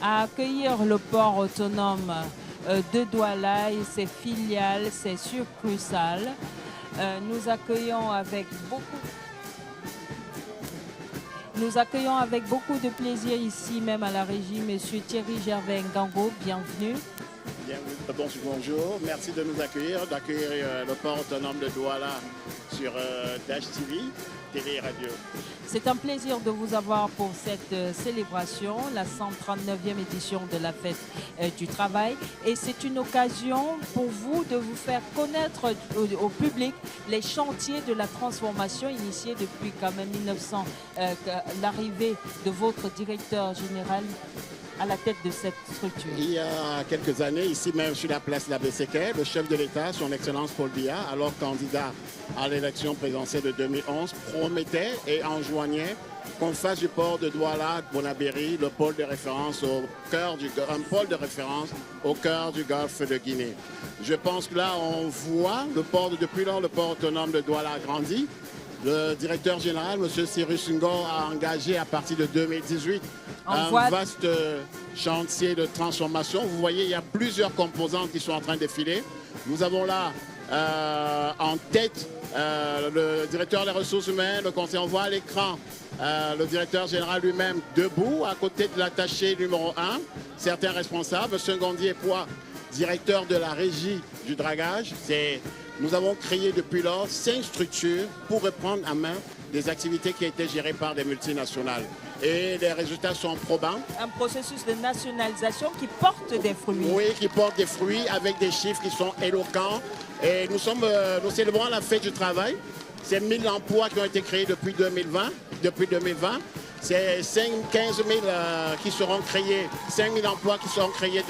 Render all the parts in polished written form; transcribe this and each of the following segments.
à accueillir le port autonome de Douala et ses filiales, ses succursales. Nous accueillons avec beaucoup de plaisir ici même à la régie Monsieur Thierry Gervais Ngango, bienvenue. Bonjour, merci de nous accueillir, le port autonome de Douala sur Dash TV, télé et radio. C'est un plaisir de vous avoir pour cette célébration, la 139e édition de la fête du travail. Et c'est une occasion pour vous de vous faire connaître au public les chantiers de la transformation initiés depuis quand même 1900, l'arrivée de votre directeur général à la tête de cette structure. Il y a quelques années, ici même sur la place Labé-Séquet, le chef de l'État, son Excellence Paul Biya, alors candidat à l'élection présidentielle de 2011, promettait et enjoignait qu'on fasse du port de Douala-Bonabéry le pôle de référence un pôle de référence au cœur du golfe de Guinée. Je pense que là, on voit depuis lors, le port autonome de Douala a grandi. Le directeur général, M. Cyrus Ngor, a engagé à partir de 2018 un vaste chantier de transformation. Vous voyez, il y a plusieurs composantes qui sont en train de défiler. Nous avons là en tête le directeur des ressources humaines, le conseiller. On voit à l'écran le directeur général lui-même debout, à côté de l'attaché numéro 1, certains responsables. M. Ngondi Epoua, directeur de la régie du dragage. Nous avons créé depuis lors 5 structures pour reprendre en main des activités qui étaient gérées par des multinationales. Et les résultats sont probants. Un processus de nationalisation qui porte des fruits. Oui, qui porte des fruits avec des chiffres qui sont éloquents. Et nous célébrons la fête du travail. C'est 1000 emplois qui ont été créés depuis 2020. C'est 15 000 qui seront créés, 5 000 emplois qui seront créés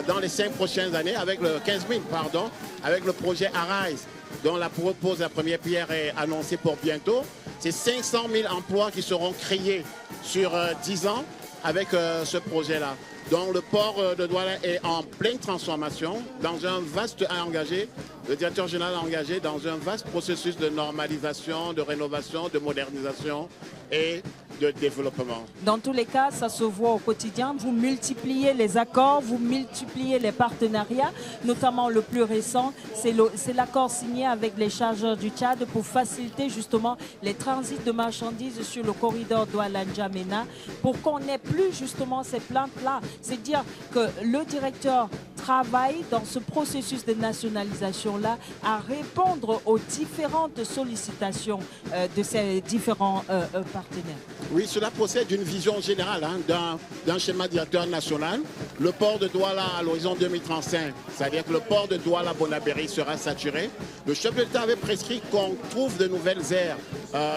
dans les 5 prochaines années, avec le 15 000, pardon, avec le projet Arise, dont la première pierre est annoncée pour bientôt. C'est 500 000 emplois qui seront créés sur 10 ans avec ce projet-là. Donc le port de Douala est en pleine transformation, le directeur général est engagé dans un vaste processus de normalisation, de rénovation, de modernisation et de développement. Dans tous les cas, ça se voit au quotidien. Vous multipliez les accords, vous multipliez les partenariats, notamment le plus récent, c'est l'accord signé avec les chargeurs du Tchad pour faciliter justement les transits de marchandises sur le corridor Douala-N'Djamena pour qu'on n'ait plus justement ces plaintes-là. C'est dire que le directeur travaille dans ce processus de nationalisation-là à répondre aux différentes sollicitations de ces différents partenaires. Oui, cela procède d'une vision générale d'un schéma directeur national. Le port de Douala à l'horizon 2035, c'est-à-dire que le port de Douala-Bonabéry sera saturé. Le chef de l'État avait prescrit qu'on trouve de nouvelles aires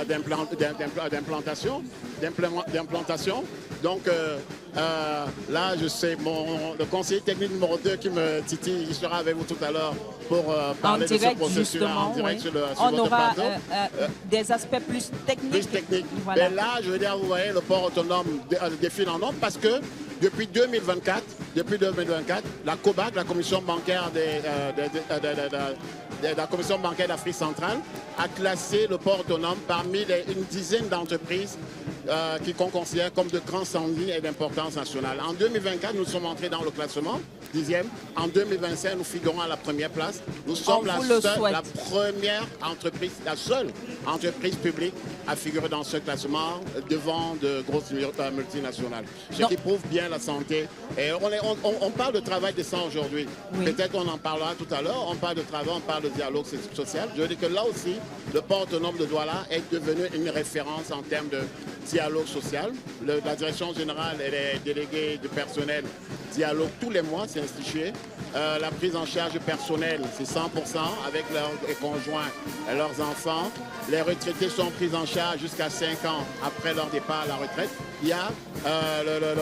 d'implantation. Donc là, je sais, le conseiller technique numéro 2 qui me titille, il sera avec vous tout à l'heure pour parler de ce processus-là en direct sur On aura des aspects plus techniques. Voilà. Mais là, je veux dire, vous voyez, le port autonome défile en nombre parce que depuis 2024, la COBAC, la Commission bancaire d'Afrique centrale, a classé le port autonome parmi une dizaine d'entreprises qui qu'on considère comme de grands standing et d'importance nationale. En 2024, nous sommes entrés dans le classement, 10e. En 2025, nous figurons à la première place. Nous sommes la seule entreprise publique à figurer dans ce classement devant de grosses multinationales. Ce qui prouve bien la santé. Et on parle de travail décent aujourd'hui. Oui. Peut-être qu'on en parlera tout à l'heure. On parle de travail, on parle de dialogue social. Je veux dire que là aussi, le port autonome de Douala est devenu une référence en termes de dialogue social. La direction générale et les délégués du personnel dialoguent tous les mois, c'est institué. La prise en charge du personnel, c'est 100% avec leurs conjoints et leurs enfants. Les retraités sont pris en charge jusqu'à 5 ans après leur départ à la retraite. Il y a,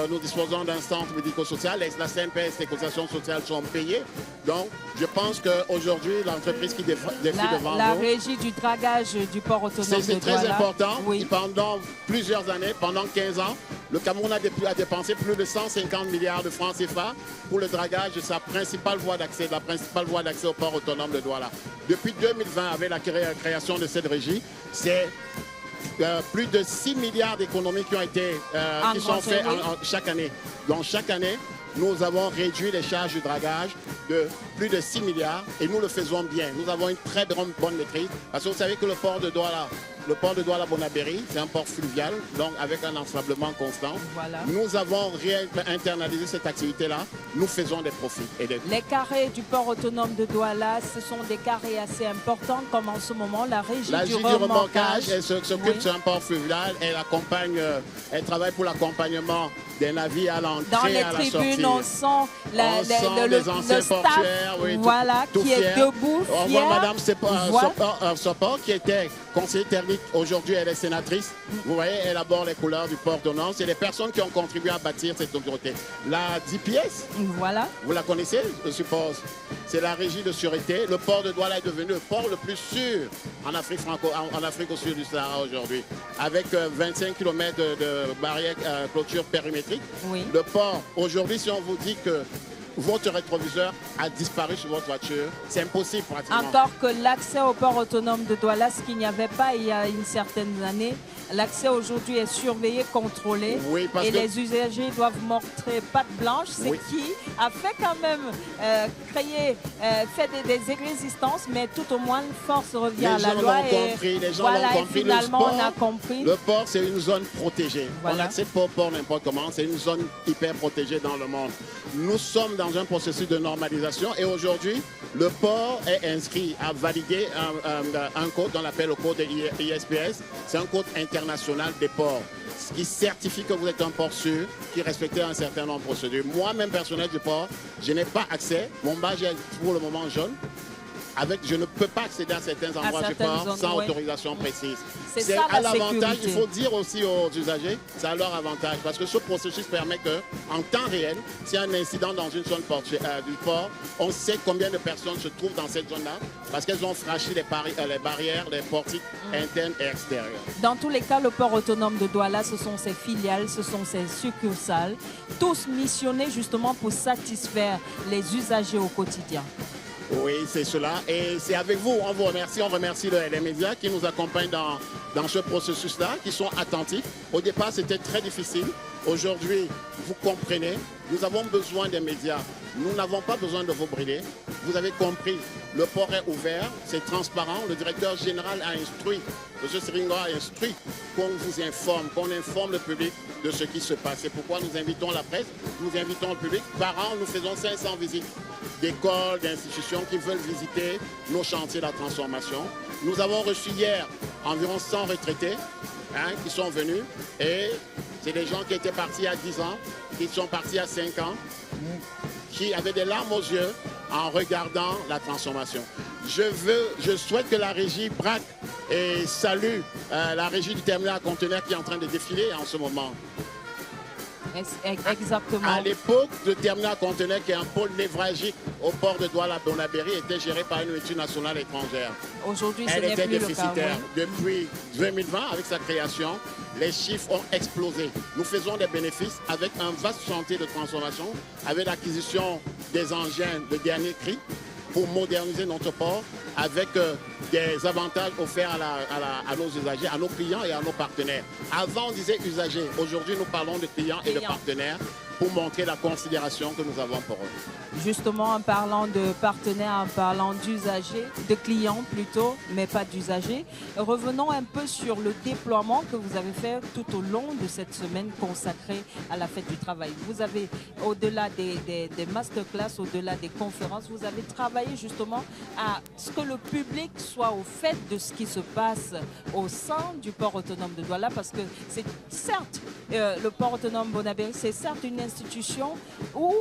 nous disposons d'un centre médico-social. La CNPS, les cotisations sociales sont payées. Donc, je pense qu'aujourd'hui, l'entreprise qui défile devant nous... La régie du dragage du port autonome de Douala. C'est très important. Oui. Et pendant plusieurs années, pendant 15 ans, le Cameroun a dépensé plus de 150 milliards de francs CFA pour le dragage de sa principale voie d'accès, au port autonome de Douala. Depuis 2020, avec la création de cette régie, c'est plus de 6 milliards d'économies qui ont été qui sont faites chaque année. Donc chaque année, nous avons réduit les charges de dragage de plus de 6 milliards et nous le faisons bien. Nous avons une très bonne maîtrise parce que vous savez que le port de Douala-Bonabéry, c'est un port fluvial, donc avec un ensablement constant. Voilà. Nous avons internalisé cette activité-là. Nous faisons des profits. Les carrés du port autonome de Douala, ce sont des carrés assez importants, comme en ce moment la régie du remorquage. Elle s'occupe sur un port fluvial. Elle travaille pour l'accompagnement des navires à l'entrée et à la sortie. Dans les tribunes, on sent les anciens portuaires, oui, voilà, qui est debout, fier. On voit Madame Sopor, qui était conseillère technique. Aujourd'hui, elle est sénatrice. Vous voyez, elle aborde les couleurs du port autonome. C'est les personnes qui ont contribué à bâtir cette autorité. La DPS, voilà. Vous la connaissez, je suppose. C'est la régie de sûreté. Le port de Douala est devenu le port le plus sûr en Afrique au sud du Sahara aujourd'hui. Avec 25 km de barrières, clôture périmétrique. Oui. Le port, aujourd'hui, si on vous dit que votre rétroviseur a disparu sur votre voiture, c'est impossible pratiquement. Encore que l'accès au port autonome de Douala, ce qu'il n'y avait pas il y a une certaine année, l'accès aujourd'hui est surveillé, contrôlé. Oui, et les usagers doivent montrer patte blanche, ce qui a fait quand même fait des résistances, mais tout au moins, force revient à la loi. Les gens l'ont compris. Finalement, on a compris. Le port, c'est une zone protégée. Voilà. On n'accède pas au port n'importe comment. C'est une zone hyper protégée dans le monde. Nous sommes dans un processus de normalisation et aujourd'hui, le port est inscrit à valider un code qu'on appelle le code ISPS. C'est un code international des ports, ce qui certifie que vous êtes un port sûr, qui respecte un certain nombre de procédures. Moi-même, personnel du port, je n'ai pas accès. Mon badge est pour le moment jaune. Je ne peux pas accéder à certains endroits du port sans autorisation précise. C'est à l'avantage, il faut dire aussi aux usagers, c'est à leur avantage parce que ce processus permet qu'en temps réel, s'il y a un incident dans une zone du port, on sait combien de personnes se trouvent dans cette zone-là parce qu'elles ont franchi les barrières, les portiques internes et extérieures. Dans tous les cas, le port autonome de Douala, ce sont ses filiales, ce sont ses succursales, tous missionnés justement pour satisfaire les usagers au quotidien. Oui, c'est cela. Et c'est avec vous. On vous remercie. On remercie les médias qui nous accompagnent dans ce processus-là, qui sont attentifs. Au départ, c'était très difficile. Aujourd'hui, vous comprenez, nous avons besoin des médias. Nous n'avons pas besoin de vous brider. Vous avez compris, le port est ouvert, c'est transparent. Le directeur général a instruit, M. Siringo a instruit qu'on vous informe, qu'on informe le public de ce qui se passe. C'est pourquoi nous invitons la presse, nous invitons le public. Par an, nous faisons 500 visites d'écoles, d'institutions qui veulent visiter nos chantiers de la transformation. Nous avons reçu hier environ 100 retraités qui sont venus et c'est des gens qui étaient partis à 10 ans, qui sont partis à 5 ans, qui avaient des larmes aux yeux en regardant la transformation. Je souhaite que la régie braque et salue la régie du terminal à conteneurs qui est en train de défiler en ce moment. Exactement. À l'époque, le terminal à conteneurs, qui est un pôle névralgique au port de Douala-Bonabéry, était géré par une étude nationale étrangère. Aujourd'hui, ce n'est plus le cas. Déficitaire. Depuis 2020, avec sa création, les chiffres ont explosé. Nous faisons des bénéfices avec un vaste chantier de transformation, avec l'acquisition des engins de dernier cri pour moderniser notre port, avec des avantages offerts à nos usagers, à nos clients et à nos partenaires. Avant, on disait usagers. Aujourd'hui, nous parlons de clients et de partenaires pour montrer la considération que nous avons pour eux. Justement, en parlant de partenaires, en parlant d'usagers, de clients plutôt, mais pas d'usagers, revenons un peu sur le déploiement que vous avez fait tout au long de cette semaine consacrée à la fête du travail. Vous avez, au-delà des masterclass, au-delà des conférences, vous avez travaillé justement à ce que le public soit au fait de ce qui se passe au sein du port autonome de Douala, parce que c'est certes, le port autonome Bonabéry, c'est certes une institution où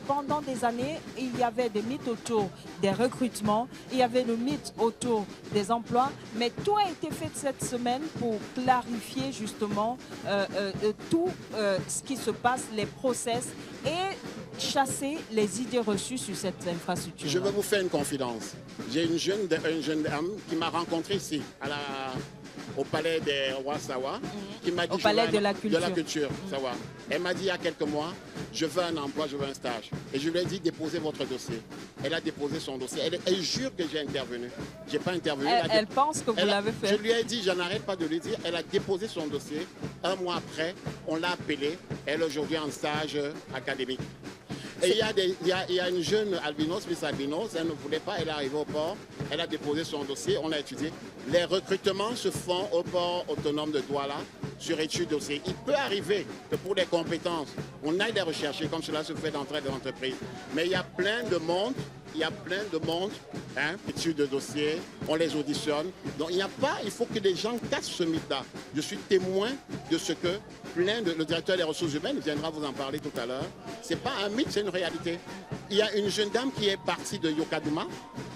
pendant des années, il y avait des mythes autour des recrutements, il y avait le mythe autour des emplois, mais tout a été fait cette semaine pour clarifier justement tout ce qui se passe, les process et chasser les idées reçues sur cette infrastructure. Je vais vous faire une confidence. J'ai une jeune dame qui m'a rencontré ici, au palais des rois Sawa, qui m'a dit Au palais de la culture. Sawa. Elle m'a dit il y a quelques mois, je veux un emploi, je veux un stage. Et je lui ai dit déposez votre dossier. Elle a déposé son dossier. Elle jure que j'ai intervenu. Je n'ai pas intervenu. Elle pense que vous l'avez fait. Je lui ai dit, je n'arrête pas de lui dire, elle a déposé son dossier. Un mois après, on l'a appelée. Elle est aujourd'hui en stage académique. Et il y a une jeune albinos, Miss Albinos, elle ne voulait pas, elle est arrivée au port, elle a déposé son dossier, on l'a étudié. Les recrutements se font au port autonome de Douala sur étude dossier. Il peut arriver que pour des compétences, on aille les rechercher comme cela se fait d'entrée de l'entreprise. Mais il y a plein de monde, études de dossier, on les auditionne. Donc il faut que les gens cassent ce mythe-là. Je suis témoin de ce que le directeur des ressources humaines viendra vous en parler tout à l'heure. Ce n'est pas un mythe, c'est une réalité. Il y a une jeune dame qui est partie de Yokaduma.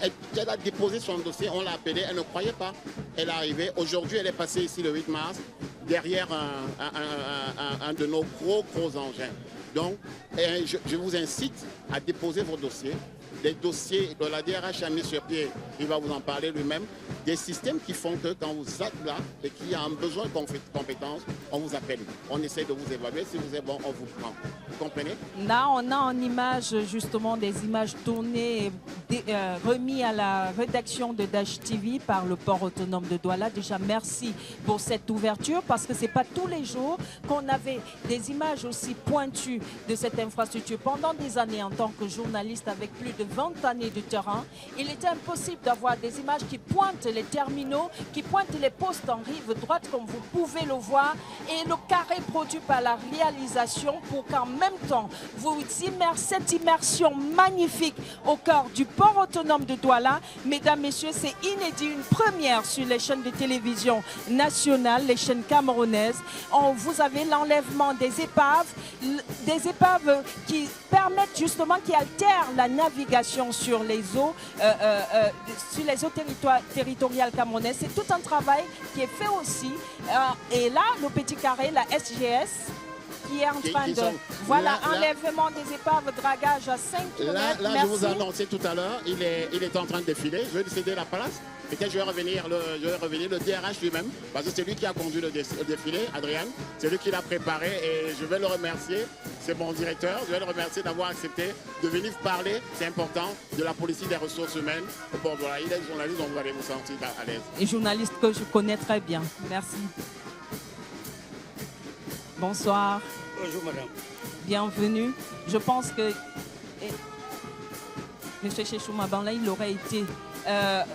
Elle a déposé son dossier, on l'a appelée, elle ne croyait pas. Elle est arrivée. Aujourd'hui, elle est passée ici le 8 mars, derrière un de nos gros engins. Donc, je vous incite à déposer vos dossiers. Des dossiers que la DRH a mis sur pied, il va vous en parler lui-même, des systèmes qui font que quand vous êtes là et qu'il y a un besoin de compétences, on vous appelle. On essaie de vous évaluer. Si vous êtes bon, on vous prend. Vous comprenez? Là, on a en image justement des images tournées et remis à la rédaction de Dash TV par le port autonome de Douala. Déjà, merci pour cette ouverture parce que ce n'est pas tous les jours qu'on avait des images aussi pointues de cette infrastructure. Pendant des années, en tant que journaliste avec plus de 20 années de terrain, il était impossible d'avoir des images qui pointent les terminaux, qui pointent les postes en rive droite comme vous pouvez le voir et le carré produit par la réalisation pour qu'en même temps vous immersez cette immersion magnifique au cœur du port autonome de Douala. Mesdames, messieurs, c'est inédit, une première sur les chaînes de télévision nationales, les chaînes camerounaises. Vous avez l'enlèvement des épaves qui permettent justement, qui altèrent la navigation sur les eaux, territoriales camerounaises. C'est tout un travail qui est fait aussi. Et là, le petit carré, la SGS, qui est en train de... Voilà, enlèvement des épaves, dragage à 5 km. Là, je vous ai annoncé tout à l'heure, il est en train de défiler. Je vais lui céder la place. Peut-être je vais revenir le DRH lui-même, parce que c'est lui qui a conduit le défilé, Adrien. C'est lui qui l'a préparé et je vais le remercier. C'est mon directeur. Je vais le remercier d'avoir accepté de venir parler, c'est important, de la politique des ressources humaines. Bon, voilà, il est journaliste, donc vous allez vous sentir à l'aise. Et journaliste que je connais très bien. Merci. Bonsoir. Bonjour, madame. Bienvenue. Je pense que M. Chechoumaban, là, il aurait été...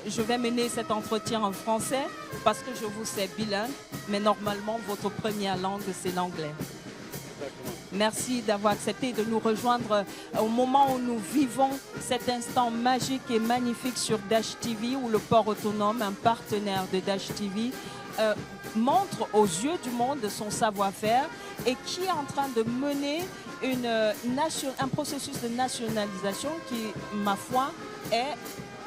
je vais mener cet entretien en français parce que je vous sais bilingue, mais normalement, votre première langue, c'est l'anglais. Merci d'avoir accepté de nous rejoindre au moment où nous vivons cet instant magique et magnifique sur Dash TV, où le port autonome, un partenaire de Dash TV, montre aux yeux du monde son savoir-faire et qui est en train de mener un processus de nationalisation qui, ma foi, est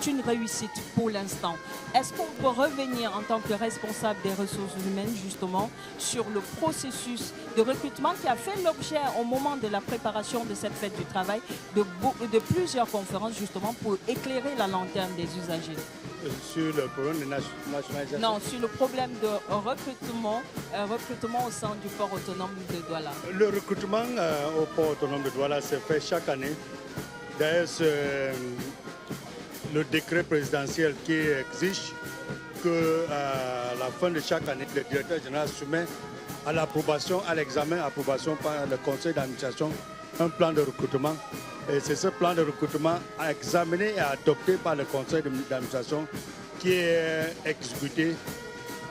une réussite pour l'instant. Est-ce qu'on peut revenir en tant que responsable des ressources humaines justement sur le processus de recrutement qui a fait l'objet au moment de la préparation de cette fête du travail de plusieurs conférences justement pour éclairer la lanterne des usagers? Sur le problème de nationalisation? Non, sur le problème de recrutement au sein du port autonome de Douala. Le recrutement au port autonome de Douala se fait chaque année. D'ailleurs, le décret présidentiel qui exige qu'à la fin de chaque année, le directeur général soumet à l'approbation, à l'examen, approbation par le conseil d'administration, un plan de recrutement. Et c'est ce plan de recrutement examiné et adopté par le conseil d'administration qui est exécuté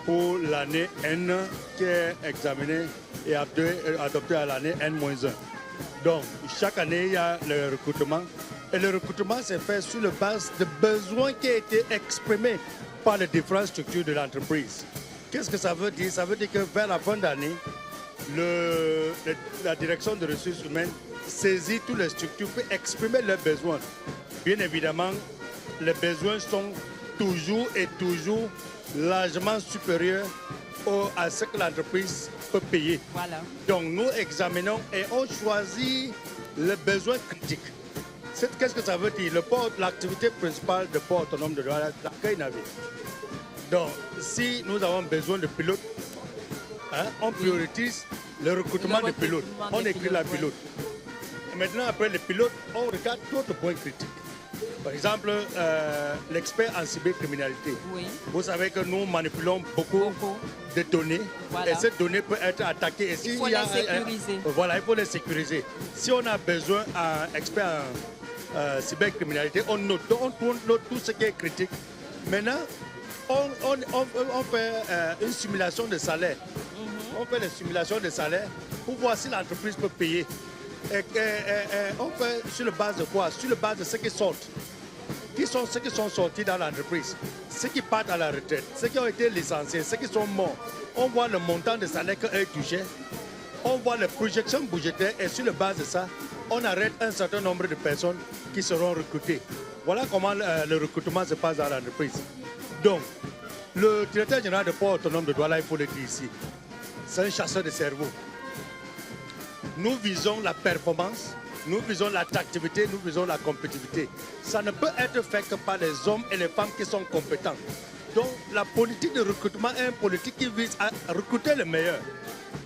pour l'année N, qui est examiné et adopté à l'année N-1. Donc, chaque année, il y a le recrutement. Et le recrutement s'est fait sur la base de besoins qui ont été exprimés par les différentes structures de l'entreprise. Qu'est-ce que ça veut dire? Ça veut dire que vers la fin d'année, la direction des ressources humaines saisit toutes les structures pour exprimer leurs besoins. Bien évidemment, les besoins sont toujours largement supérieurs à ce que l'entreprise peut payer. Voilà. Donc nous examinons et on choisit les besoins critiques. Qu'est-ce que ça veut dire? L'activité principale du port autonome de Douala, l'accueil navire. Donc, si nous avons besoin de pilotes, hein, on priorise le recrutement des pilotes. On écrit la pilote. Et maintenant, après les pilotes, on regarde d'autres points critiques. Par exemple, l'expert en cybercriminalité. Oui. Vous savez que nous manipulons beaucoup de données. Voilà. Et ces données peuvent être attaquées. Et il faut les sécuriser. Voilà, il faut les sécuriser. Si on a besoin d'un expert en cybercriminalité, on note tout ce qui est critique. Maintenant, on fait une simulation de salaire. On fait des simulations de salaire pour voir si l'entreprise peut payer. On fait sur la base de quoi? Sur la base de ceux qui sortent. Qui sont ceux qui sont sortis dans l'entreprise, ceux qui partent à la retraite, ceux qui ont été licenciés, ceux qui sont morts. On voit le montant de salaire qu'eux touchaient. On voit les projections budgétaires et sur la base de ça, on arrête un certain nombre de personnes qui seront recrutées. Voilà comment le recrutement se passe dans l'entreprise. Donc, le directeur général de Port Autonome de Douala, il faut le dire ici, c'est un chasseur de cerveau. Nous visons la performance, nous visons l'attractivité, nous visons la compétitivité. Ça ne peut être fait que par les hommes et les femmes qui sont compétents. Donc la politique de recrutement est une politique qui vise à recruter les meilleurs.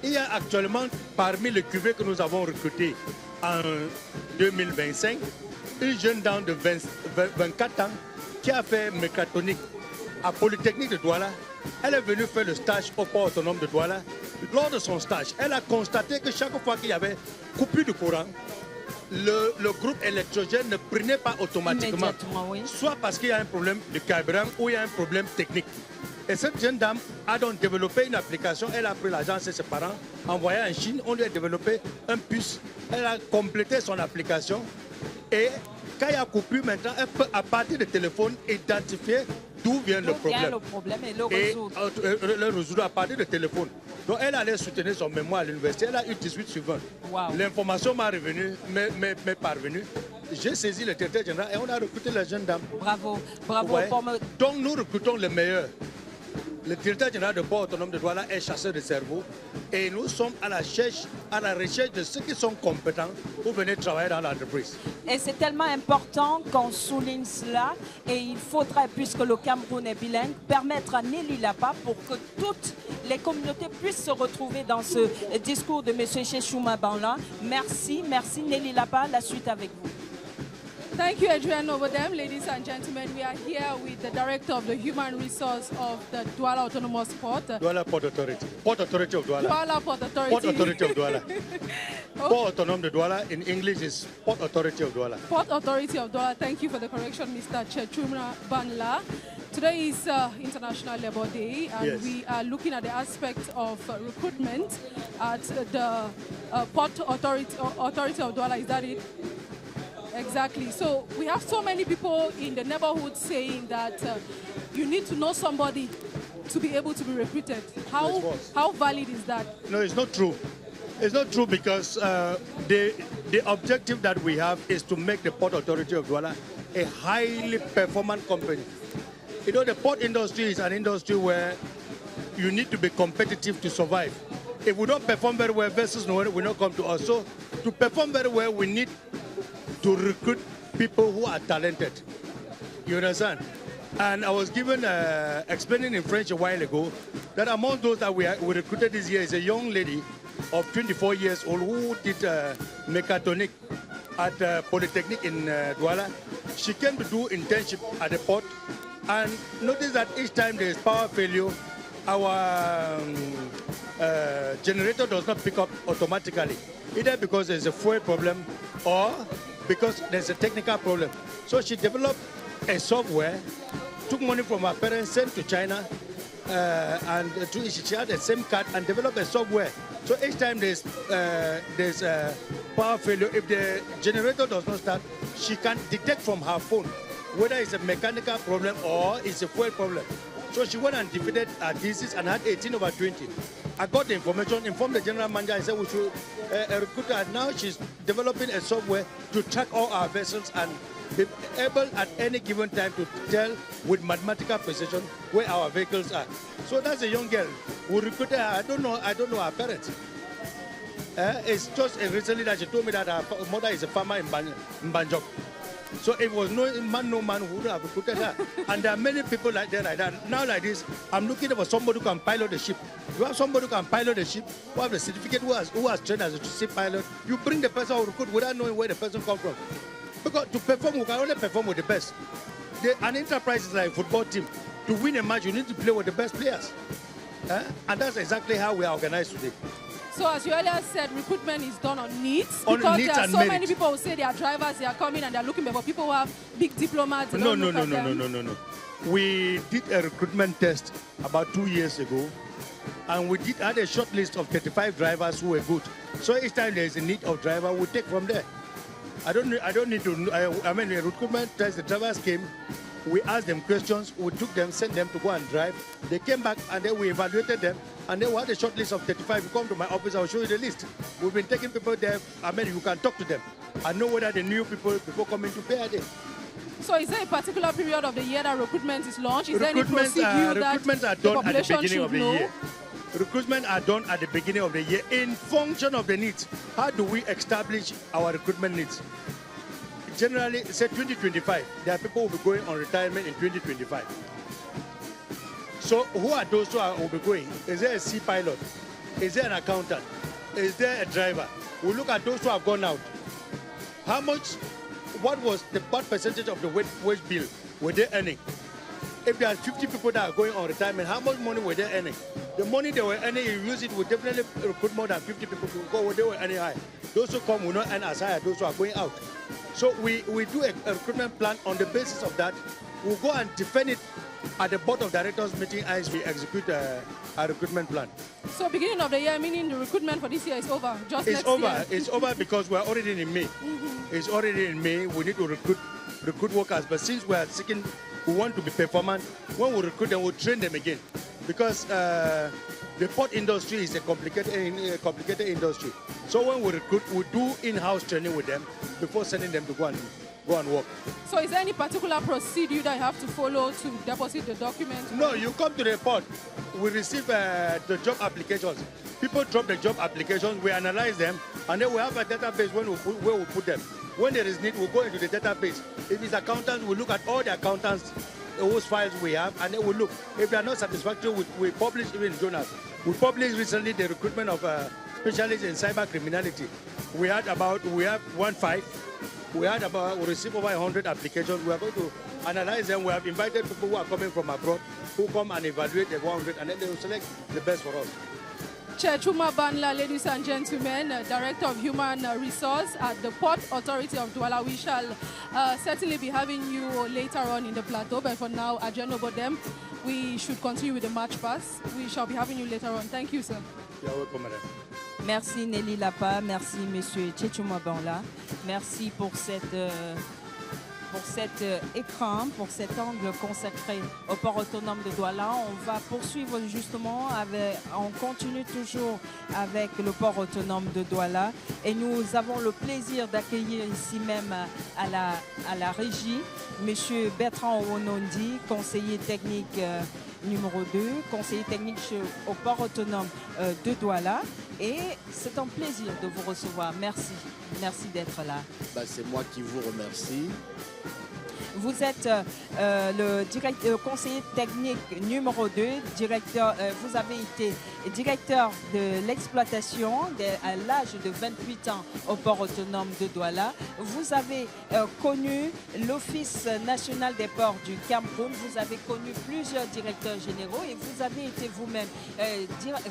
Il y a actuellement parmi les cuvées que nous avons recrutés en 2025, une jeune dame de 24 ans qui a fait mécanique à Polytechnique de Douala. Elle est venue faire le stage au Port Autonome de Douala. Lors de son stage, elle a constaté que chaque fois qu'il y avait coupure de courant, le groupe électrogène ne prenait pas automatiquement. Oui. Soit parce qu'il y a un problème de carburant ou il y a un problème technique. Et cette jeune dame a donc développé une application. Elle a pris l'agence et ses parents, envoyé en Chine. On lui a développé un puce. Elle a complété son application. Et quand il y a coupure maintenant, elle peut, à partir du téléphone, identifier d'où vient le problème. Et le résoudre à partir du téléphone. Donc elle allait soutenir son mémoire à l'université. Elle a eu 18 sur 20. Wow. L'information m'est parvenue. J'ai saisi le directeur général et on a recruté la jeune dame. Bravo. Donc nous recrutons les meilleurs. Le directeur général de Port Autonome de Douala est chasseur de cerveau et nous sommes à la recherche de ceux qui sont compétents pour venir travailler dans l'entreprise. Et c'est tellement important qu'on souligne cela et il faudrait, puisque le Cameroun est bilingue, permettre à Nelly Lapa pour que toutes les communautés puissent se retrouver dans ce discours de M. Cheshouma Banla. Merci Nelly Lapa, la suite avec vous. Thank you, Adrian Novodem. Ladies and gentlemen, we are here with the Director of the Human Resource of the Douala Autonomous Port. Douala Port Authority. Port Authority of Douala. Douala Port Authority. Port Authority of Douala. Port Autonome de Douala in English is Port Authority of Douala. Port Authority of Douala. Thank you for the correction, Mr. Cheshouma Banla. Today is International Labour Day, and yes, we are looking at the aspect of recruitment at the Port Authority of Douala. Is that it? Exactly. So we have so many people in the neighborhood saying that you need to know somebody to be able to be recruited. How valid is that? No, it's not true. It's not true because the objective that we have is to make the Port Authority of Douala a highly performant company. You know, the port industry is an industry where you need to be competitive to survive. If we don't perform very well, vessels will not come to us. So to perform very well, we need to recruit people who are talented. You understand? And I was given, explaining in French a while ago, that among those that we recruited this year is a young lady of 24 years old who did mechatronic at Polytechnic in Douala. She came to do internship at the port, and notice that each time there is power failure, our generator does not pick up automatically, either because there's a fuel problem or because there's a technical problem. So she developed a software, took money from her parents, sent to China, and she had the SIM card and developed a software. So each time there's power failure, if the generator does not start, she can detect from her phone whether it's a mechanical problem or it's a fuel problem. So she went and defeated her thesis and had 18/20. I got the information, informed the general manager, I said we should recruit her. And now she's developing a software to track all our vessels and be able at any given time to tell with mathematical precision where our vehicles are. So that's a young girl. We recruited her. I don't know her parents. It's just recently that she told me that her mother is a farmer in Banjok. So it was no man who would have recruited her. And there are many people like that. Now like this, I'm looking for somebody who can pilot the ship. You have somebody who can pilot the ship, who have the certificate, who has trained as a ship pilot. You bring the person who recruit without knowing where the person comes from. Because to perform, we can only perform with the best. An enterprise is like a football team. To win a match, you need to play with the best players. And that's exactly how we are organized today. So as you earlier said, recruitment is done on needs. On because needs there are and so merit. many people who say they are drivers, they are coming and they are looking for people who have big diplomas. They No. don't look at them. We did a recruitment test about 2 years ago, and we had a short list of 35 drivers who were good. So each time there is a need of driver, we take from there. I don't need to. I mean, the recruitment test, the drivers came. We asked them questions. We took them, sent them to go and drive. They came back, and then we evaluated them. And then we had a short list of 35. You come to my office, I'll show you the list. We've been taking people there. I mean, you can talk to them and know whether they knew people before coming to pay a day. So is there a particular period of the year that recruitment is launched? Is there any procedure that recruitments are the done at the population beginning should of the know? year. Recruitment are done at the beginning of the year in function of the needs. How do we establish our recruitment needs? Generally, say 2025, there are people who will be going on retirement in 2025. So who are those who will be going? Is there a sea pilot? Is there an accountant? Is there a driver? We look at those who have gone out. How much, what percentage of the wage bill were they earning? If there are 50 people that are going on retirement, how much money were they earning? The money they were earning, you use it, will definitely recruit more than 50 people to go where they were earning high. Those who come will not earn as high as those who are going out. So we do a recruitment plan on the basis of that. We'll go and defend it at the board of directors meeting as we execute a recruitment plan. So beginning of the year, meaning the recruitment for this year is over? Just It's next over. year. It's over because we're already in May. It's already in May. We need to recruit workers. But since we are seeking, we want to be performant. When we recruit them, we'll train them again. Because the port industry is a complicated industry. So when we recruit, we do in-house training with them before sending them to go and work. So is there any particular procedure that you have to follow to deposit the documents? No, you come to the port. We receive the job applications. People drop the job applications, we analyze them, and then we have a database where we put them. When there is need, we go into the database. If it's accountants, we look at all the accountants, those files we have, and then we look. If they are not satisfactory, we publish even in journals. We published recently the recruitment of specialists in cyber criminality. We have 1.5. We received over 100 applications. We are going to analyze them. We have invited people who are coming from abroad who come and evaluate the 100, and then they will select the best for us. Chair Chuma Banla, ladies and gentlemen, Director of Human Resource at the Port Authority of Douala. We shall certainly be having you later on in the plateau, but for now, Ajeno Bodem, we should continue with the march pass. We shall be having you later on. Thank you, sir. You're welcome, madam. Merci Nelly Lapa, merci Monsieur Tchétchouma Banla, merci pour cet écran, pour cet angle consacré au port autonome de Douala. On va poursuivre justement, on continue toujours avec le port autonome de Douala et nous avons le plaisir d'accueillir ici même à la régie Monsieur Bertrand Owonondi, conseiller technique numéro 2, conseiller technique au port autonome de Douala. Et c'est un plaisir de vous recevoir. Merci. Merci d'être là. C'est moi qui vous remercie. Vous êtes le conseiller technique numéro 2, vous avez été directeur de l'exploitation à l'âge de 28 ans au port autonome de Douala. Vous avez connu l'Office national des ports du Cameroun, vous avez connu plusieurs directeurs généraux et vous avez été vous-même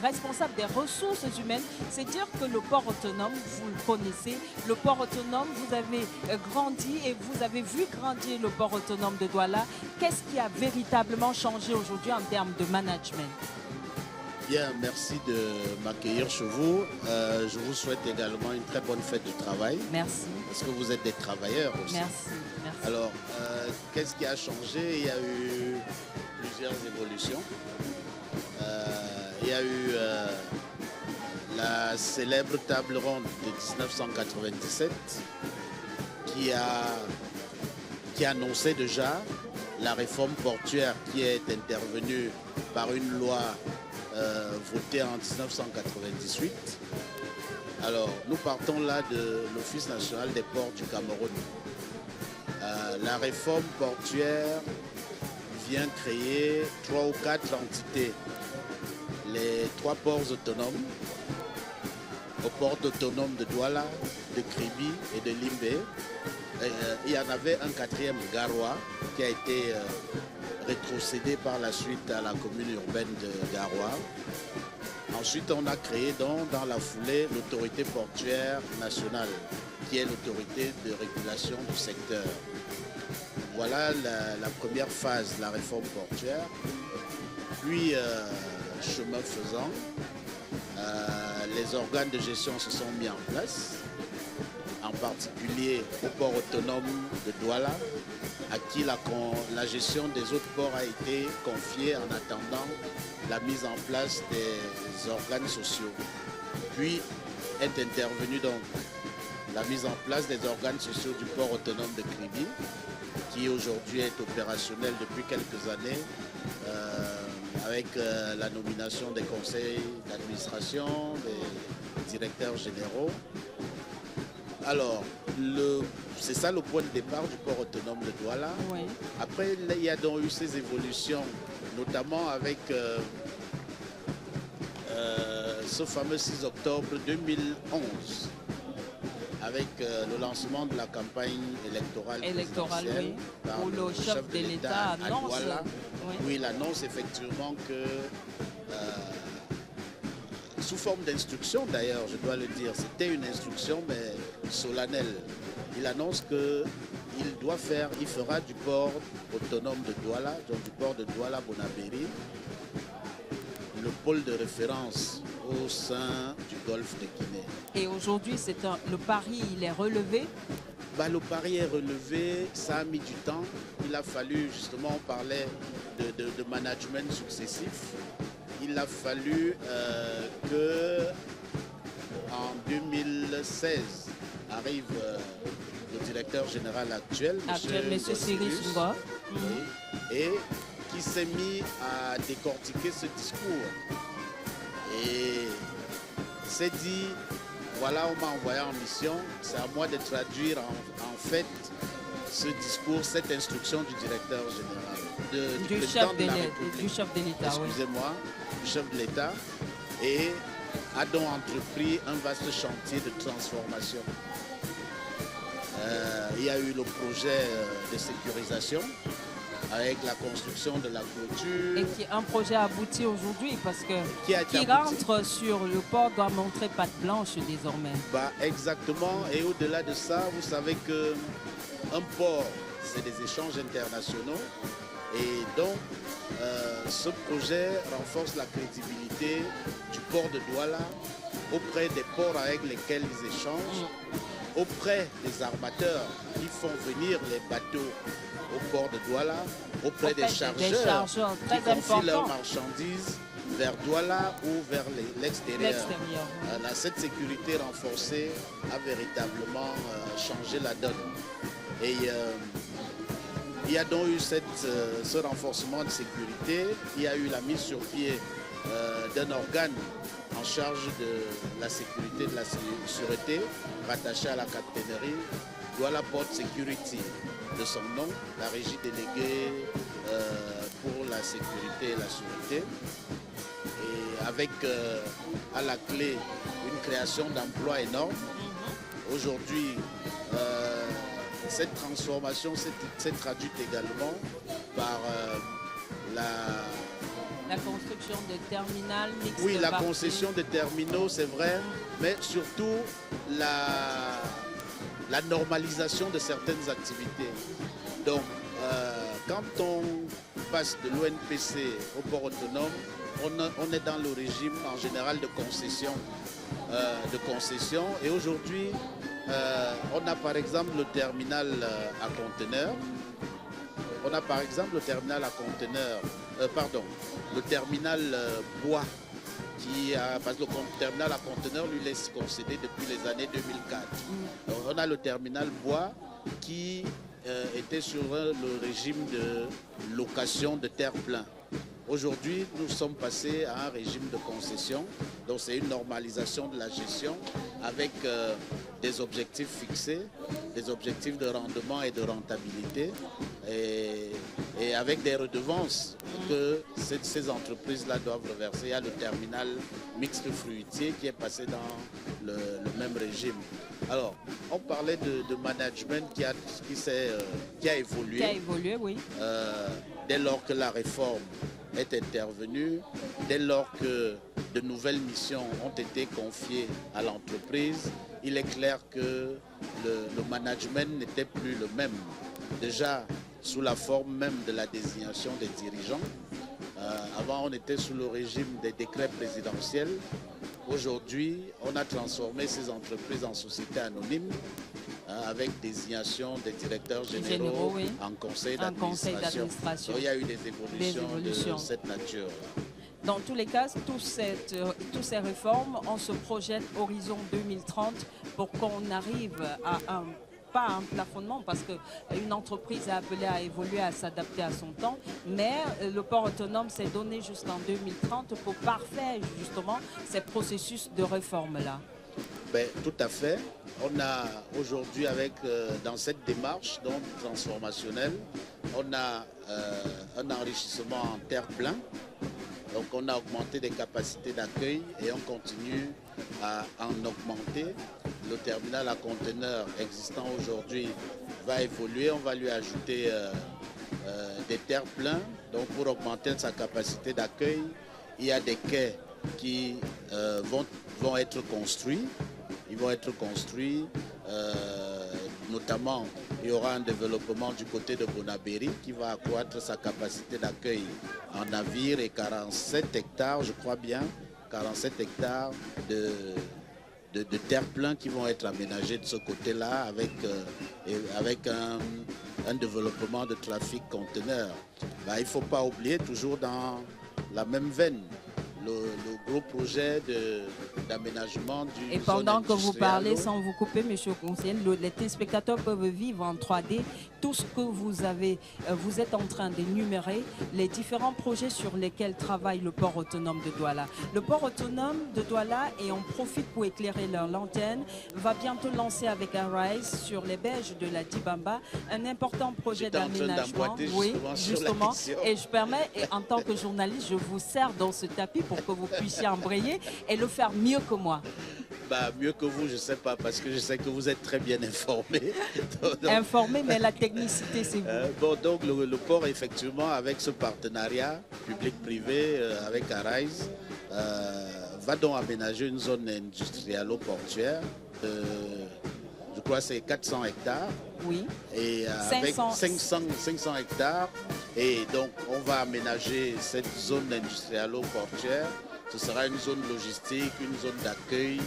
responsable des ressources humaines. C'est dire que le port autonome, vous le connaissez, le port autonome, vous avez grandi et vous avez vu grandir le port autonome de Douala. Qu'est-ce qui a véritablement changé aujourd'hui en termes de management? Bien, merci de m'accueillir chez vous. Je vous souhaite également une très bonne fête du travail. Merci. Parce que vous êtes des travailleurs aussi. Merci. Merci. Alors, qu'est-ce qui a changé? Il y a eu plusieurs évolutions. Il y a eu la célèbre table ronde de 1997 qui annonçait déjà la réforme portuaire qui est intervenue par une loi votée en 1998. Alors, nous partons là de l'Office national des ports du Cameroun. la réforme portuaire vient créer 3 ou 4 entités. Les 3 ports autonomes, au port autonome de Douala, de Kribi et de Limbe. Il y en avait un 4e, Garoua, qui a été rétrocédé par la suite à la commune urbaine de Garoua. Ensuite, on a créé dans la foulée l'autorité portuaire nationale, qui est l'autorité de régulation du secteur. Voilà la première phase de la réforme portuaire. Puis, chemin faisant, les organes de gestion se sont mis en place, en particulier au port autonome de Douala, à qui la gestion des autres ports a été confiée en attendant la mise en place des organes sociaux. Puis est intervenue donc la mise en place des organes sociaux du port autonome de Kribi, qui aujourd'hui est opérationnel depuis quelques années, avec la nomination des conseils d'administration, des directeurs généraux. Alors, c'est ça le point de départ du port autonome de Douala. Oui. Après, il y a donc eu ces évolutions, notamment avec ce fameux 6 octobre 2011, avec le lancement de la campagne électorale oui, où le chef de l'État annonce. Douala, oui, il annonce effectivement que, sous forme d'instruction d'ailleurs, je dois le dire, c'était une instruction mais solennelle. Il annonce qu'il fera du port autonome de Douala, donc du port de Douala-Bonabéry, le pôle de référence au sein du golfe de Guinée. Et aujourd'hui, le pari, il est relevé? Le pari est relevé, ça a mis du temps. Il a fallu, justement, on parlait de management successif. Il a fallu que en 2016 arrive le directeur général actuel, M. Cyrus Ngor, et qui s'est mis à décortiquer ce discours. Et s'est dit, voilà, on m'a envoyé en mission, c'est à moi de traduire en fait ce discours, cette instruction du directeur général, du chef de l'État. Excusez-moi, du chef de l'État, et a donc entrepris un vaste chantier de transformation. Il y a eu le projet de sécurisation avec la construction de la clôture. Et qui est un projet abouti aujourd'hui parce que qui rentre sur le port doit montrer patte blanche désormais. Exactement. Et au-delà de ça, vous savez qu'un port, c'est des échanges internationaux. Et donc, ce projet renforce la crédibilité du port de Douala auprès des ports avec lesquels ils échangent, auprès des armateurs qui font venir les bateaux au port de Douala, auprès des chargeurs qui confient leurs marchandises vers Douala ou vers l'extérieur. Cette sécurité renforcée a véritablement changé la donne. Et il y a donc eu ce renforcement de sécurité. Il y a eu la mise sur pied d'un organe en charge de la sécurité, de la sûreté, rattaché à la capitainerie, Douala Port Security, de son nom, la régie déléguée pour la sécurité et la sûreté. Et avec à la clé une création d'emplois énorme. Aujourd'hui, cette transformation s'est traduite également par la construction de terminales mixtes. Oui, la concession de terminaux, c'est vrai, mais surtout la normalisation de certaines activités. Donc, quand on passe de l'ONPC au port autonome, on est dans le régime en général de concession. Et aujourd'hui, on a par exemple le terminal à conteneurs. On a par exemple le terminal à conteneurs, le terminal bois, parce que le terminal à conteneurs lui laisse concéder depuis les années 2004. On a le terminal bois qui était sur le régime de location de terre plein. Aujourd'hui, nous sommes passés à un régime de concession Donc c'est une normalisation de la gestion avec des objectifs fixés, des objectifs de rendement et de rentabilité et avec des redevances que ces entreprises-là doivent reverser. Il y a le terminal mixte fruitier qui est passé dans le même régime. Alors, on parlait de management qui a évolué. Qui a évolué, oui. Dès lors que la réforme est intervenue, dès lors que de nouvelles missions ont été confiées à l'entreprise, il est clair que le management n'était plus le même. Déjà, sous la forme même de la désignation des dirigeants. Avant, on était sous le régime des décrets présidentiels. Aujourd'hui, on a transformé ces entreprises en sociétés anonymes avec désignation des directeurs généraux oui. en conseil d'administration. Il y a eu des évolutions de cette nature. Dans tous les cas, toutes ces réformes, on se projette horizon 2030 pour qu'on arrive à pas un plafonnement parce qu'une entreprise est appelée à évoluer, à s'adapter à son temps, mais le port autonome s'est donné jusqu'en 2030 pour parfaire justement ces processus de réforme-là. Ben, tout à fait. On a aujourd'hui, dans cette démarche donc, transformationnelle, on a un enrichissement en terre plein. Donc on a augmenté des capacités d'accueil et on continue à en augmenter. Le terminal à conteneurs existant aujourd'hui va évoluer. On va lui ajouter des terres pleins. Donc pour augmenter sa capacité d'accueil, il y a des quais qui vont être construits. Ils vont être construits, notamment il y aura un développement du côté de Bonabéry qui va accroître sa capacité d'accueil en navire et 47 hectares, je crois bien, 47 hectares de terre plein qui vont être aménagés de ce côté-là avec un développement de trafic conteneur. Il ne faut pas oublier, toujours dans la même veine, le gros projet d'aménagement du. Et pendant que vous parlez, sans vous couper, monsieur le conseiller, les téléspectateurs peuvent vivre en 3D tout ce que vous êtes en train d'énumérer, les différents projets sur lesquels travaille le port autonome de Douala. Le port autonome de Douala, et on profite pour éclairer leur lanterne, va bientôt lancer avec Arise sur les berges de la Dibamba un important projet d'aménagement. Oui, justement. Et je permets, et en tant que journaliste, je vous sers dans ce tapis pour que vous puissiez embrayer et le faire mieux que moi. Mieux que vous, je ne sais pas, parce que je sais que vous êtes très bien informé. Informé, mais la technicité, c'est vous. Donc le port, effectivement, avec ce partenariat public-privé avec Arise, va donc aménager une zone industrielle-portuaire. Je crois que c'est 400 hectares. Oui. Et avec 500 hectares. Et donc, on va aménager cette zone industrielle-portuaire. Ce sera une zone logistique, une zone d'accueil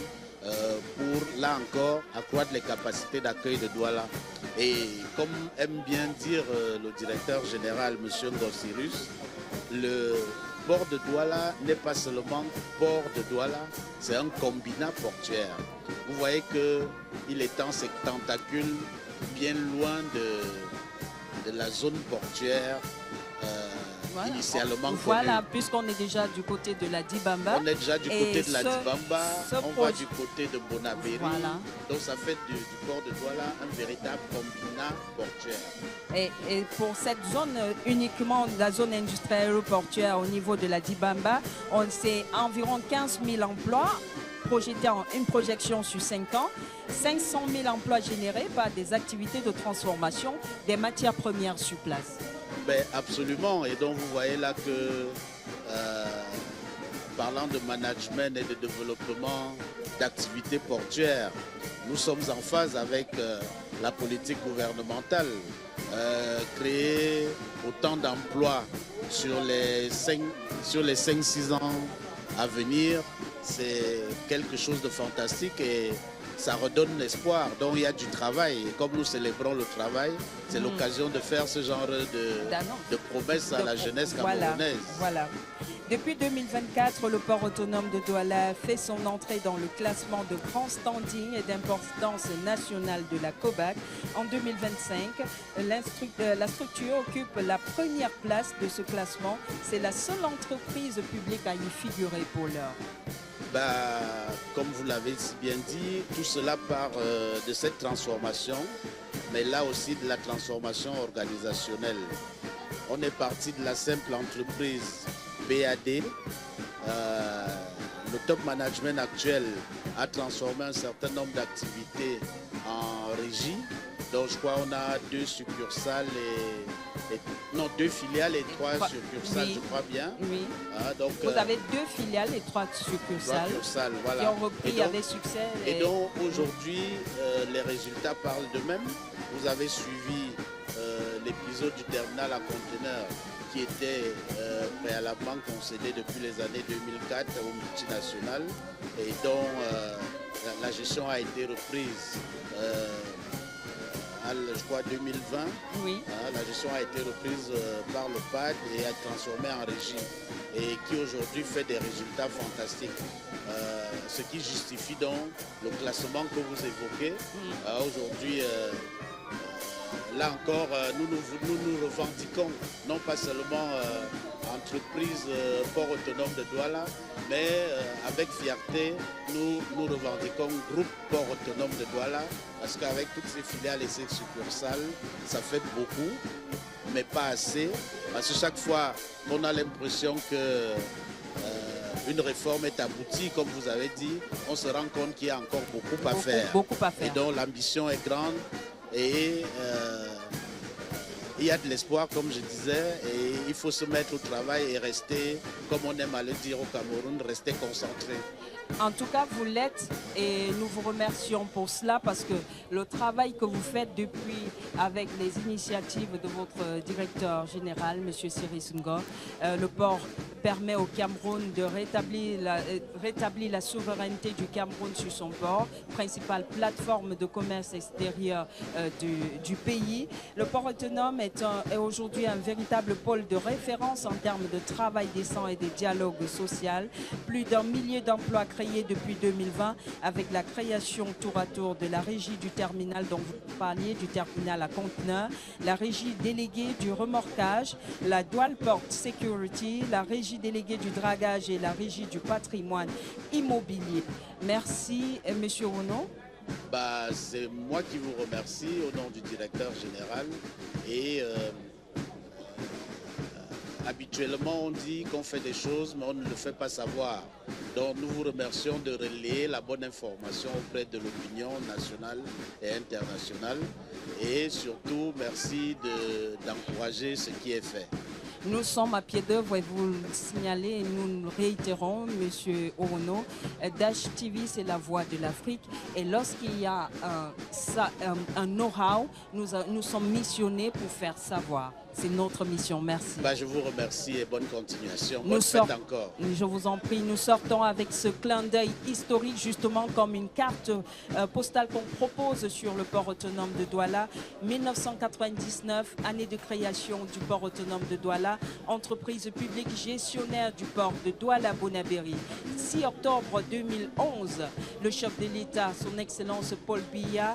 pour, là encore, accroître les capacités d'accueil de Douala. Et comme aime bien dire le directeur général, M. Ngossirus, le port de Douala n'est pas seulement port de Douala, c'est un combinat portuaire. Vous voyez qu'il étend ses tentacules bien loin de la zone portuaire initialement voilà, puisqu'on est déjà du côté de la Dibamba. On est déjà du côté de la Dibamba, on va du côté de Bonabéry. Voilà. Donc ça fait du port de Douala un véritable combinat portuaire. Et pour cette zone, uniquement la zone industrielle portuaire au niveau de la Dibamba, c'est environ 15 000 emplois. Projeté en une projection sur 5 ans, 500 000 emplois générés par des activités de transformation des matières premières sur place. Absolument. Et donc vous voyez là que, parlant de management et de développement d'activités portuaires, nous sommes en phase avec la politique gouvernementale. Créer autant d'emplois sur les 5-6 ans à venir, c'est quelque chose de fantastique et ça redonne l'espoir. Donc il y a du travail. Et comme nous célébrons le travail, c'est l'occasion de faire ce genre de promesses à la jeunesse camerounaise. Voilà. Depuis 2024, le port autonome de Douala fait son entrée dans le classement de grand standing et d'importance nationale de la COBAC. En 2025, la structure occupe la première place de ce classement. C'est la seule entreprise publique à y figurer pour l'heure. Comme vous l'avez si bien dit, tout cela part de cette transformation, mais là aussi de la transformation organisationnelle. On est parti de la simple entreprise BAD. Le top management actuel a transformé un certain nombre d'activités en régie. Donc je crois qu'on a 2 succursales non, 2 filiales et 3 succursales, je crois bien. Oui. Donc, vous avez 2 filiales et 3 succursales, voilà, qui ont repris avec succès. Et donc aujourd'hui, les résultats parlent d'eux-mêmes. Vous avez suivi l'épisode du terminal à conteneurs qui était préalablement concédé depuis les années 2004 aux multinationales et dont la gestion a été reprise je crois 2020. Oui. La gestion a été reprise par le PAD et a transformée en régie et qui aujourd'hui fait des résultats fantastiques. Ce qui justifie donc le classement que vous évoquez. Aujourd'hui, là encore, nous revendiquons non pas seulement entreprise port autonome de Douala, mais avec fierté, nous revendiquons groupe port autonome de Douala, parce qu'avec toutes ces filiales et ces succursales, ça fait beaucoup, mais pas assez, parce que chaque fois qu'on a l'impression que une réforme est aboutie, comme vous avez dit, on se rend compte qu'il y a encore beaucoup à faire. Et donc l'ambition est grande et il y a de l'espoir, comme je disais, et il faut se mettre au travail et rester, comme on aime à le dire au Cameroun, rester concentré. En tout cas, vous l'êtes et nous vous remercions pour cela parce que le travail que vous faites depuis avec les initiatives de votre directeur général, M. Cyrus Ngor, le port permet au Cameroun de rétablir la souveraineté du Cameroun sur son port, principale plateforme de commerce extérieur du pays. Le port autonome est aujourd'hui un véritable pôle de référence en termes de travail décent et de dialogue social. Plus d'1 millier d'emplois créés depuis 2020 avec la création tour à tour de la régie du terminal dont vous parliez, du terminal à conteneurs, la régie déléguée du remorquage, la Dual Port Security, la régie déléguée du dragage et la régie du patrimoine immobilier. Merci, Monsieur Ono. C'est moi qui vous remercie au nom du directeur général et habituellement on dit qu'on fait des choses mais on ne le fait pas savoir. Donc nous vous remercions de relayer la bonne information auprès de l'opinion nationale et internationale et surtout merci d'encourager ce qui est fait. Nous sommes à pied d'œuvre et vous le signalez et nous le réitérons, M. Orono. Dash TV, c'est la voix de l'Afrique. Et lorsqu'il y a un know-how, nous sommes missionnés pour faire savoir. C'est notre mission. Merci. Je vous remercie et bonne continuation. Bonne fête encore. Je vous en prie. Nous sortons avec ce clin d'œil historique, justement comme une carte postale qu'on propose sur le port autonome de Douala. 1999, année de création du port autonome de Douala, entreprise publique gestionnaire du port de Douala-Bonabéry. 6 octobre 2011, le chef de l'État, son Excellence Paul Biya,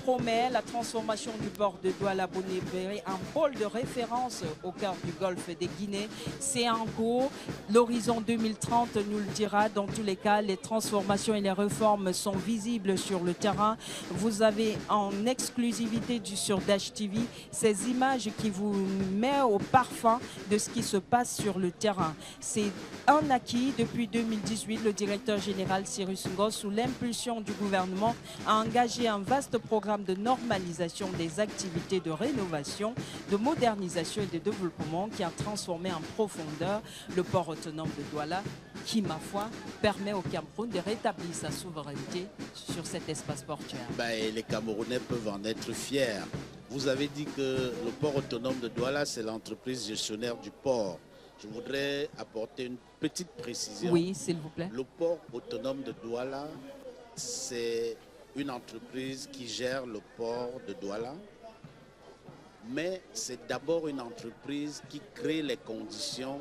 promet la transformation du port de Douala-Bonabéry en pôle de référence au cœur du golfe des Guinées. C'est en cours. L'horizon 2030 nous le dira. Dans tous les cas, les transformations et les réformes sont visibles sur le terrain. Vous avez en exclusivité sur Dash TV ces images qui vous mettent au parfum de ce qui se passe sur le terrain. C'est un acquis. Depuis 2018, le directeur général Cyrus Ngor, sous l'impulsion du gouvernement, a engagé un vaste programme de normalisation des activités de rénovation, de modernisation et de développement qui a transformé en profondeur le port autonome de Douala qui, ma foi, permet au Cameroun de rétablir sa souveraineté sur cet espace portuaire. Et les Camerounais peuvent en être fiers. Vous avez dit que le port autonome de Douala, c'est l'entreprise gestionnaire du port. Je voudrais apporter une petite précision. Oui, s'il vous plaît. Le port autonome de Douala, c'est une entreprise qui gère le port de Douala. Mais c'est d'abord une entreprise qui crée les conditions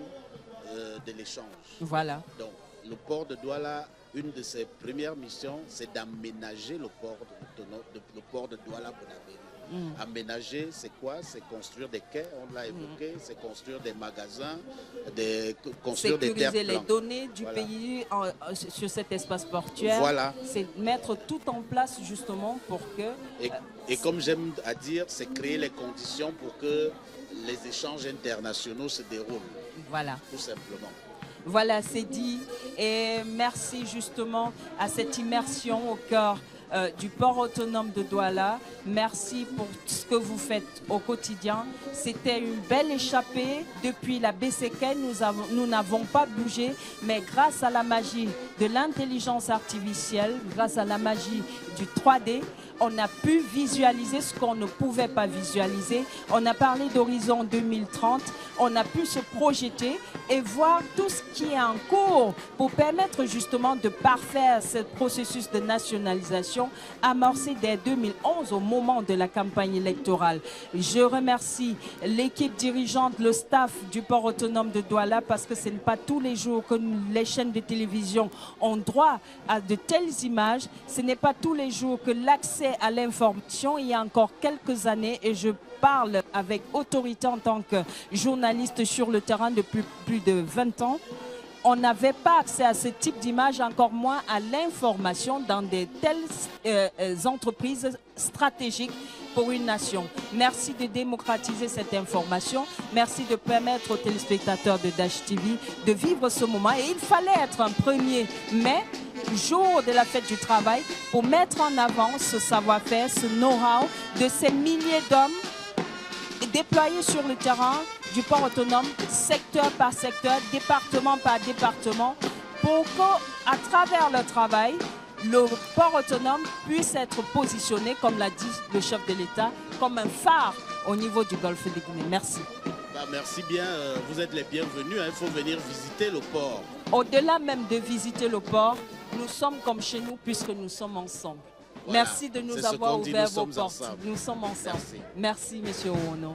de l'échange. Voilà. Donc, le port de Douala, une de ses premières missions, c'est d'aménager le port de Douala-Bonabéry. Aménager, c'est quoi? C'est construire des quais, on l'a évoqué, c'est construire des magasins, construire des terres sécuriser les plantes. données du pays sur cet espace portuaire. Voilà. C'est mettre tout en place justement pour que... Et comme j'aime à dire, c'est créer les conditions pour que les échanges internationaux se déroulent. Voilà. Tout simplement. Voilà, c'est dit. Et merci justement à cette immersion au cœur du port autonome de Douala. Merci pour ce que vous faites au quotidien. C'était une belle échappée. Depuis la BCK, nous n'avons pas bougé, mais grâce à la magie de l'intelligence artificielle, grâce à la magie du 3D, on a pu visualiser ce qu'on ne pouvait pas visualiser. On a parlé d'horizon 2030. On a pu se projeter et voir tout ce qui est en cours pour permettre justement de parfaire ce processus de nationalisation amorcé dès 2011 au moment de la campagne électorale. Je remercie l'équipe dirigeante, le staff du port autonome de Douala parce que ce n'est pas tous les jours que les chaînes de télévision ont droit à de telles images. Ce n'est pas tous les jours que l'accès à l'information, il y a encore quelques années, et je parle avec autorité en tant que journaliste sur le terrain depuis plus de 20 ans, on n'avait pas accès à ce type d'image, encore moins à l'information dans de telles entreprises stratégiques pour une nation. Merci de démocratiser cette information. Merci de permettre aux téléspectateurs de Dash TV de vivre ce moment. Et il fallait être un 1er mai, jour de la fête du travail, pour mettre en avant ce savoir-faire, ce know-how de ces milliers d'hommes déployés sur le terrain du port autonome, secteur par secteur, département par département, pour qu'à travers le travail, le port autonome puisse être positionné, comme l'a dit le chef de l'État, comme un phare au niveau du golfe de Guinée. Merci. Merci bien, vous êtes les bienvenus, il faut venir visiter le port. Au-delà même de visiter le port, nous sommes comme chez nous puisque nous sommes ensemble. Voilà. Merci de nous avoir ouvert vos portes. Nous sommes ensemble. Merci, Monsieur Ouono.